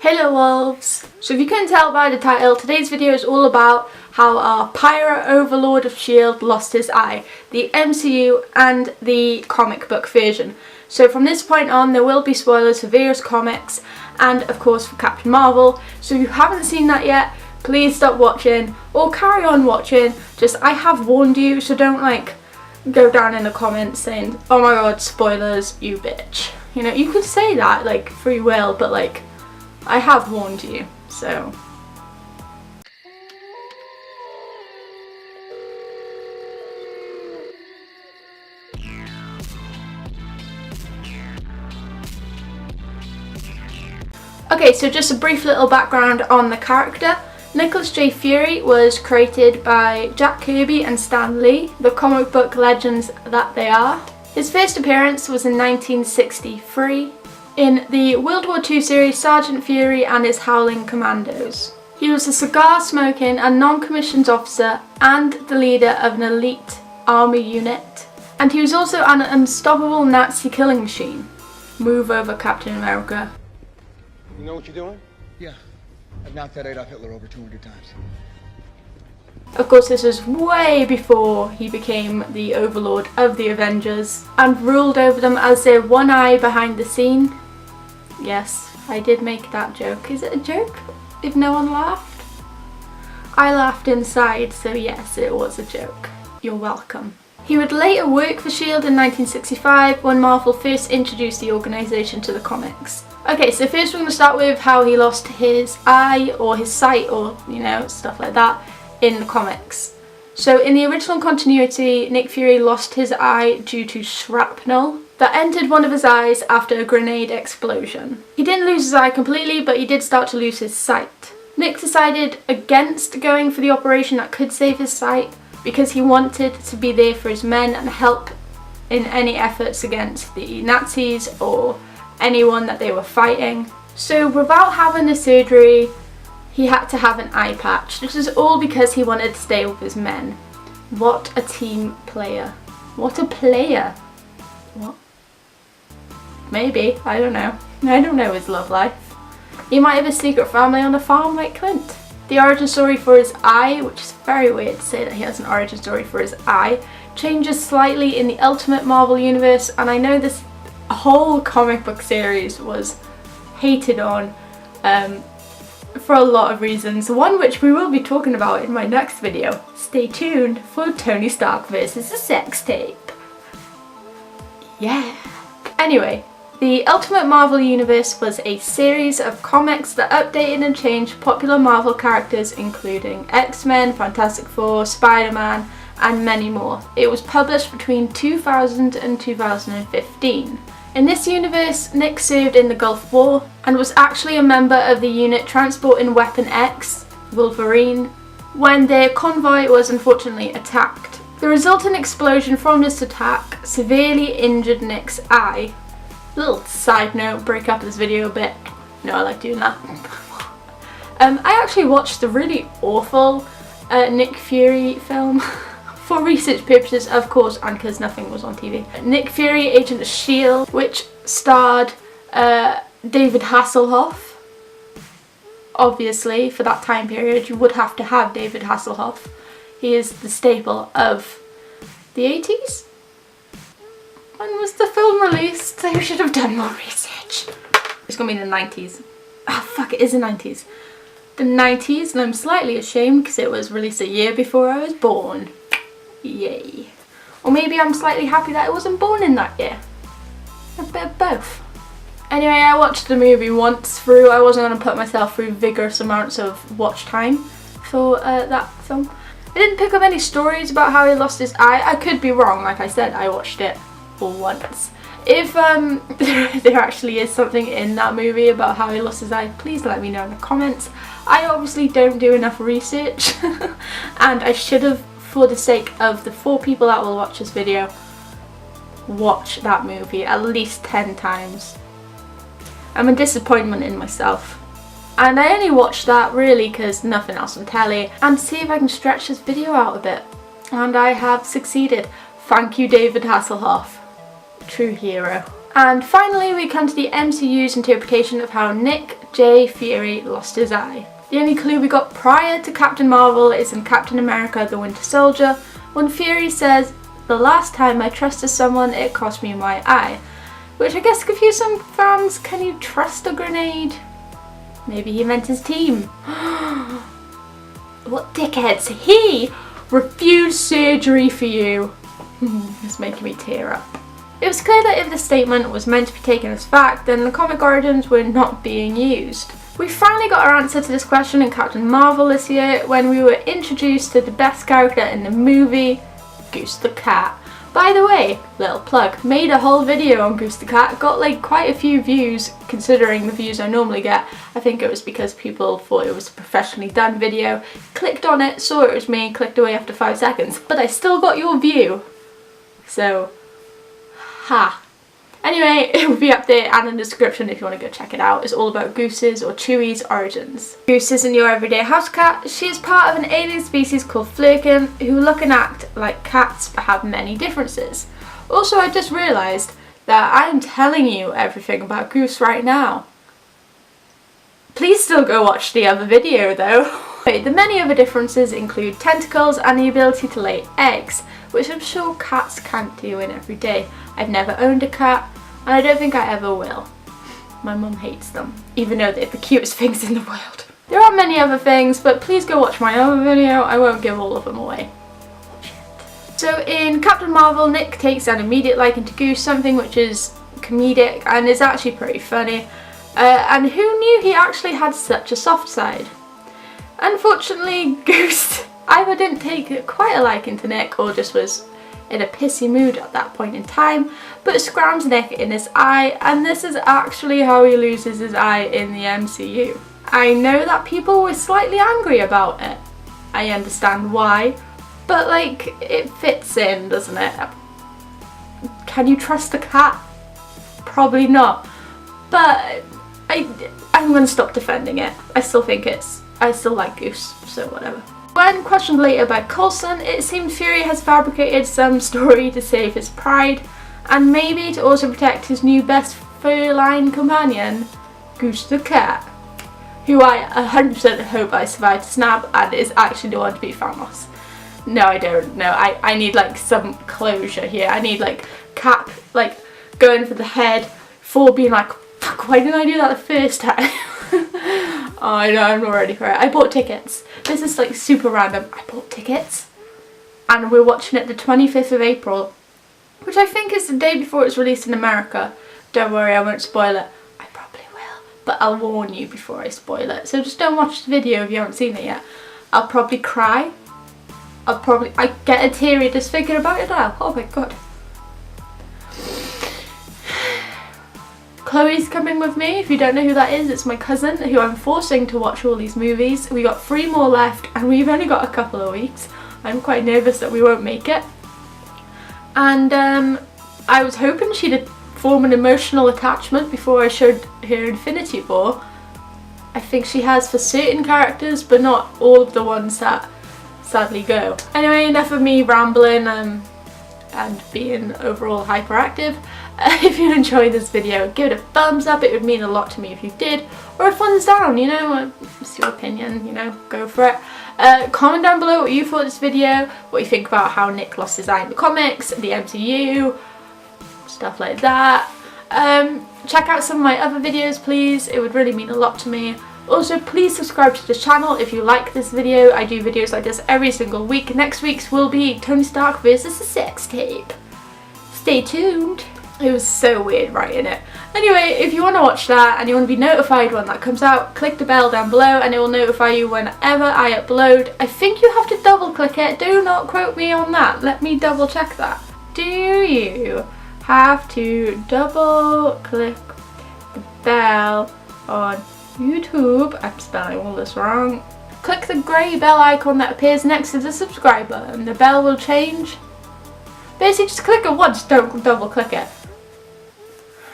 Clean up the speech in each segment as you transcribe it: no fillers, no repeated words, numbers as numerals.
Hello wolves! So if you couldn't tell by the title, today's video is all about how our pirate overlord of S.H.I.E.L.D. lost his eye, the MCU and the comic book version. So from this point on there will be spoilers for various comics and of course for Captain Marvel. So if you haven't seen that yet, please stop watching or carry on watching. Just, I have warned you, so don't like go down in the comments saying, oh my god, spoilers, you bitch. You know, you could say that, like, free will, but like, I have warned you, so. Okay, so just a brief little background on the character. Nicholas J. Fury was created by Jack Kirby and Stan Lee, the comic book legends that they are. His first appearance was in 1963 in the World War II series Sergeant Fury and his Howling Commandos. He was a cigar-smoking and non-commissioned officer and the leader of an elite army unit. And he was also an unstoppable Nazi killing machine. Move over, Captain America. You know what you're doing? Yeah. I've knocked that Adolf Hitler over 200 times. Of course, this was way before he became the overlord of the Avengers and ruled over them as their one eye behind the scene. Yes, I did make that joke. Is it a joke if no one laughed? I laughed inside, so yes, it was a joke. You're welcome. He would later work for S.H.I.E.L.D. in 1965 when Marvel first introduced the organisation to the comics. Okay, so first we're going to start with how he lost his eye or his sight or, you know, stuff like that in the comics. So in the original continuity, Nick Fury lost his eye due to shrapnel that entered one of his eyes after a grenade explosion. He didn't lose his eye completely, but he did start to lose his sight. Nick decided against going for the operation that could save his sight because he wanted to be there for his men and help in any efforts against the Nazis or anyone that they were fighting. So without having the surgery, he had to have an eye patch. This is all because he wanted to stay with his men. What a team player. What a player. What? Maybe, I don't know. I don't know his love life. He might have a secret family on a farm like Clint. The origin story for his eye, which is very weird to say that he has an origin story for his eye, changes slightly in the Ultimate Marvel Universe, and I know this whole comic book series was hated on for a lot of reasons, one which we will be talking about in my next video. Stay tuned for Tony Stark versus the sex tape. Yeah. Anyway, the Ultimate Marvel Universe was a series of comics that updated and changed popular Marvel characters including X-Men, Fantastic Four, Spider-Man and many more. It was published between 2000 and 2015. In this universe, Nick served in the Gulf War and was actually a member of the unit transporting Weapon X, Wolverine, when their convoy was unfortunately attacked. The resultant explosion from this attack severely injured Nick's eye. Little side note, break up this video a bit. No, I like doing that. I actually watched the really awful Nick Fury film. For research purposes, of course, and because nothing was on TV. Nick Fury, Agent of S.H.I.E.L.D., which starred David Hasselhoff. Obviously, for that time period, you would have to have David Hasselhoff. He is the staple of the 80s. When was the film released? I should have done more research. It's gonna be the 90s. Ah, fuck, it is the 90s. The 90s, and I'm slightly ashamed because it was released a year before I was born. Yay. Or maybe I'm slightly happy that I wasn't born in that year. A bit of both. Anyway, I watched the movie once through. I wasn't going to put myself through vigorous amounts of watch time for that film. I didn't pick up any stories about how he lost his eye. I could be wrong, like I said, I watched it once. If there actually is something in that movie about how he lost his eye, please let me know in the comments. I obviously don't do enough research and I should have, for the sake of the 4 people that will watch this video, watch that movie at least 10 times. I'm a disappointment in myself. And I only watched that really because nothing else on telly and to see if I can stretch this video out a bit. And I have succeeded. Thank you, David Hasselhoff. True hero. And finally we come to the MCU's interpretation of how Nick Jay Fury lost his eye. The only clue we got prior to Captain Marvel is in Captain America the Winter Soldier, when Fury says, "The last time I trusted someone, it cost me my eye." Which I guess confused some fans. Can you trust a grenade? Maybe he meant his team. What dickheads! He refused surgery for you. It's making me tear up. It was clear that if the statement was meant to be taken as fact, then the comic origins were not being used. We finally got our answer to this question in Captain Marvel this year when we were introduced to the best character in the movie, Goose the Cat. By the way, little plug, made a whole video on Goose the Cat, got like quite a few views considering the views I normally get. I think it was because people thought it was a professionally done video, clicked on it, saw it was me, clicked away after 5 seconds, but I still got your view. So, ha. Anyway, it will be up there and in the description if you want to go check it out. It's all about Goose's or Chewie's origins. Goose isn't your everyday house cat. She is part of an alien species called Flurkin who look and act like cats but have many differences. Also, I just realised that I am telling you everything about Goose right now. Please still go watch the other video though. The many other differences include tentacles and the ability to lay eggs, which I'm sure cats can't do in every day. I've never owned a cat, and I don't think I ever will. My mum hates them, even though they're the cutest things in the world. There are many other things, but please go watch my other video. I won't give all of them away. So in Captain Marvel, Nick takes an immediate liking to Goose, something which is comedic and is actually pretty funny. And who knew he actually had such a soft side? Unfortunately, Goose either didn't take quite a liking to Nick or just was in a pissy mood at that point in time, but scrams Nick in his eye, and this is actually how he loses his eye in the MCU. I know that people were slightly angry about it. I understand why, but like, it fits in, doesn't it? Can you trust a cat? Probably not, but I'm gonna stop defending it. I still like Goose, so whatever. When questioned later by Coulson, it seemed Fury has fabricated some story to save his pride, and maybe to also protect his new best feline companion, Goose the Cat, who I 100% hope I survive to snap and is actually the one to beat Thanos. No, I don't. No, I need like some closure here. I need like Cap like going for the head, Thor being like, fuck, why didn't I do that the first time? Oh, I know, I'm not ready for it. I bought tickets. This is like super random. I bought tickets and we're watching it the 25th of April, which I think is the day before it's released in America. Don't worry, I won't spoil it. I probably will, but I'll warn you before I spoil it. So just don't watch the video if you haven't seen it yet. I'll probably cry. I get a teary just thinking about it now. Oh my god. Chloe's coming with me. If you don't know who that is, it's my cousin who I'm forcing to watch all these movies. We got 3 more left and we've only got a couple of weeks. I'm quite nervous that we won't make it. And I was hoping she'd form an emotional attachment before I showed her Infinity War. I think she has for certain characters, but not all of the ones that sadly go. Anyway, enough of me rambling and being overall hyperactive. If you enjoyed this video, give it a thumbs up. It would mean a lot to me if you did. Or a thumbs down, you know, it's your opinion, you know, go for it. Comment down below what you thought of this video, what you think about how Nick lost his eye in the comics, the MCU, stuff like that. Check out some of my other videos, please. It would really mean a lot to me. Also, please subscribe to this channel if you like this video. I do videos like this every single week. Next week's will be Tony Stark versus the sex tape. Stay tuned. It was so weird writing it. Anyway, if you want to watch that and you want to be notified when that comes out, click the bell down below and it will notify you whenever I upload. I think you have to double click it. Do not quote me on that. Let me double check that. Do you have to double click the bell on YouTube? I'm spelling all this wrong. Click the grey bell icon that appears next to the subscribe button. The bell will change. Basically, just click it once, don't double click it.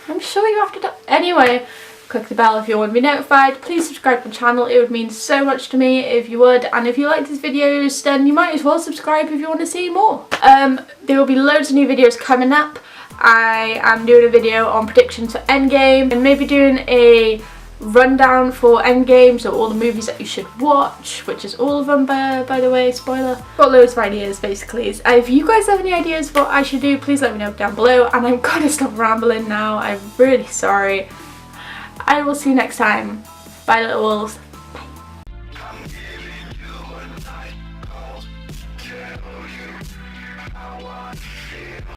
I'm sure you have to anyway, click the bell if you want to be notified. Please subscribe to the channel, it would mean so much to me if you would. And if you like these videos, then you might as well subscribe if you want to see more. There will be loads of new videos coming up. I am doing a video on predictions for Endgame and maybe doing a rundown for Endgame, so all the movies that you should watch, which is all of them by the way, spoiler. Got loads of ideas basically. If you guys have any ideas what I should do, please let me know down below, and I'm gonna stop rambling now. I'm really sorry. I will see you next time. Bye little wolves.